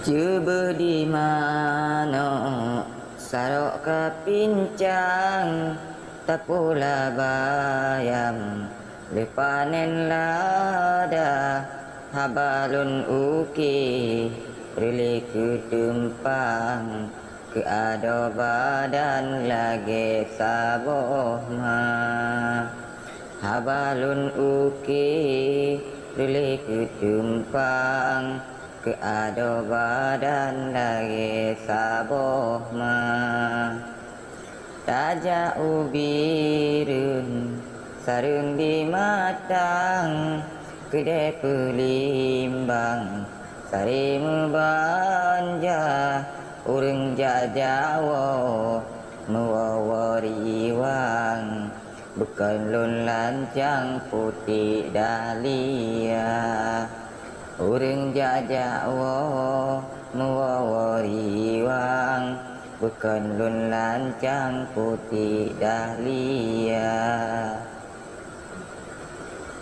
Cuba di mana sarok kepincang tak pula bayam lepanen lada habalun uki relay ke tempang ke ada badan lagi saboh ma habalun uki relay ke tempang ke ada badan lagi saboh ma taja ubirun sarung di matang kedai pelimbang sari membanja urang jajawo mewawari wang bukan lun lancang putih dahlia urang jajawo mewawari wang bukan lun lancang putih dahlia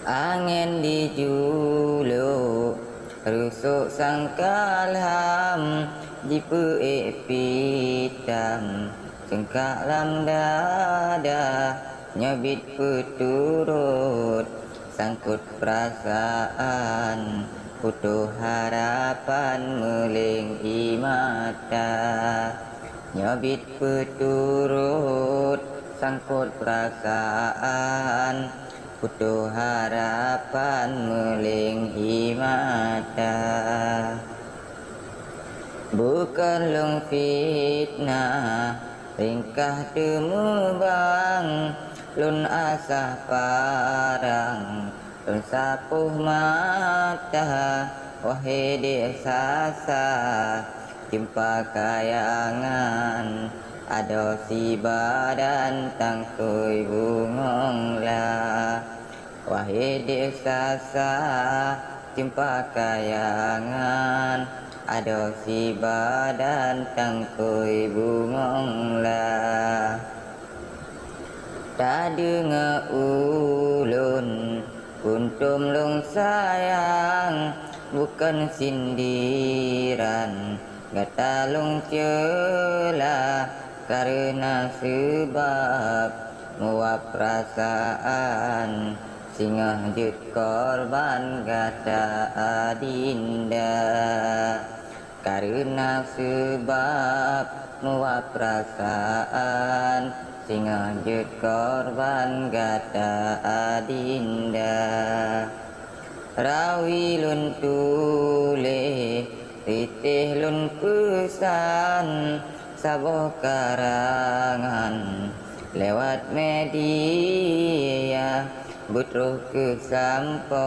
angin di julu rusuk sangkalam di peik pitam cengkak lam dada nyabit peturut sangkut perasaan putuh harapan meling imata nyabit peturut sangkut perasaan putuh harapan meling imata bukan long fitnah ringkah temubang lun asah parang lun sapuh mata wahai desasa jumpa kayangan ada si badan tangkui bungong lah wahai desasa jumpa kayangan ada si badan tangkui bungong lah tak dengar ulun kuntum long sayang bukan sindiran gata long celah karena sebab muap perasaan singa jut korban gata adinda karena sebab muap perasaan singa jut korban gata adinda rawi lun tule titih lun pesan saboh karangan lewat media butuh kesampo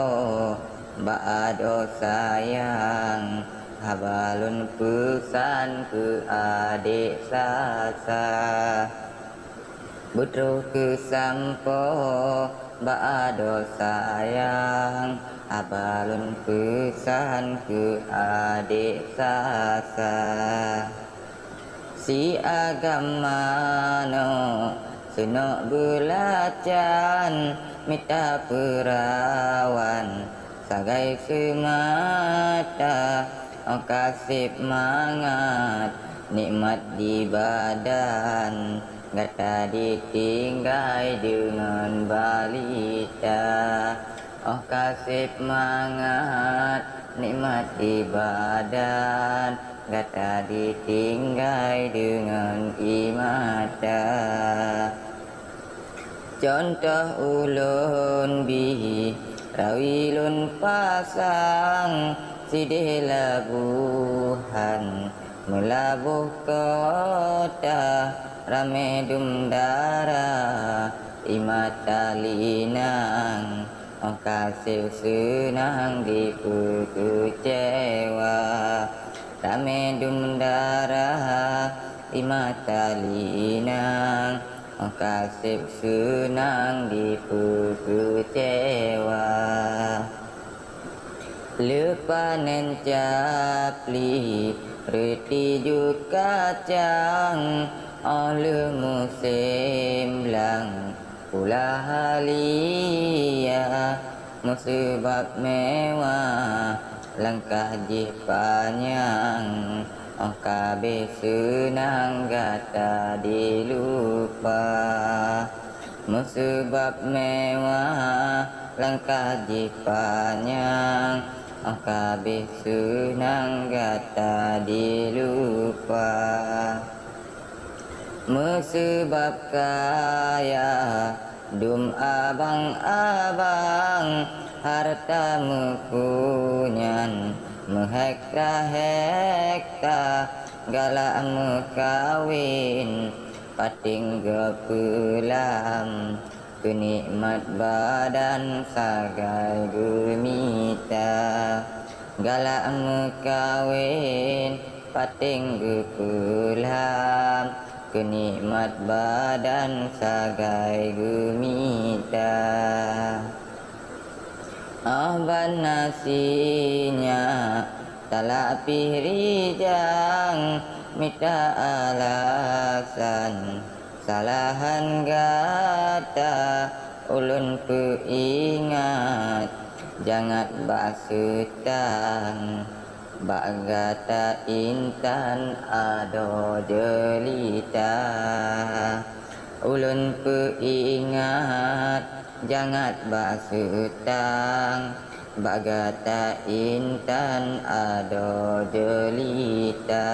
baado sayang habalun pesan ke adik sasa butuh kesampo baado sayang habalun pesan ke adik sasa si agama no senok belacan mita perawan sagai semata kasih mangat nikmat di badan gata ditinggai dengan balita kasih mangat nikmat di badan gata ditinggai dengan imata contoh ulun bihi rawi lun pasang sidih labuhan melabuh kota rame dumdara imata linang kasih senang dikecewa rame dumdara imata linang kasih senang dikecewa lepanen capli reti juga kacang oleh musim lang pula halia musibah mewah langkah jih panjang kabeh senang gata dilupa Musebab mewah langkah jih panjang kabeh senang gata dilupa Musebab kaya dum abang-abang harta mepunyan mehekta-hekta galak mekawin pating gepelam kenikmat badan sagai gemita galak mekawin pating gepelam kenikmat badan sagai gemita Ahban nasinya talapih rijang mita alasan salahan gata ulun peingat jangat basutang Bagata intan ado jelita Ulun peingat jangat basutang Bagata intan ado jelita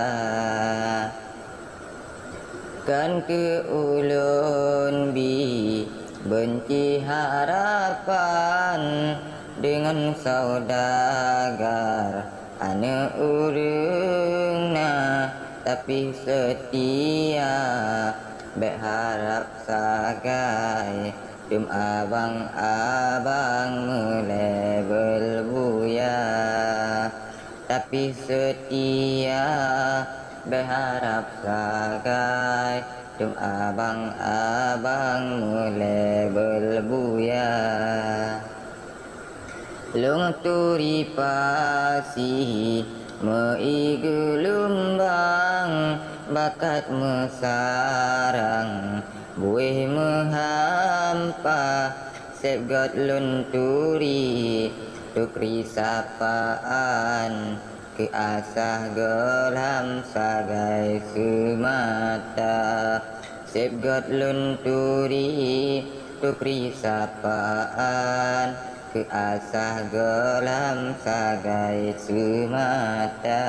Kan ke ulun bi benci harapan Dengan saudagar Ane urungna tapi setia berharap sagai dum abang-abang melebel buya tapi setia berharap sagai dum abang-abang melebel buya Lung turi pasi meigulumbang bakat mesarang buih mehampa sebgot lun turi tukri sapaan ke asah gelam sagai semata sebgot lun turi tukri sapaan ke asah gelam sagai semata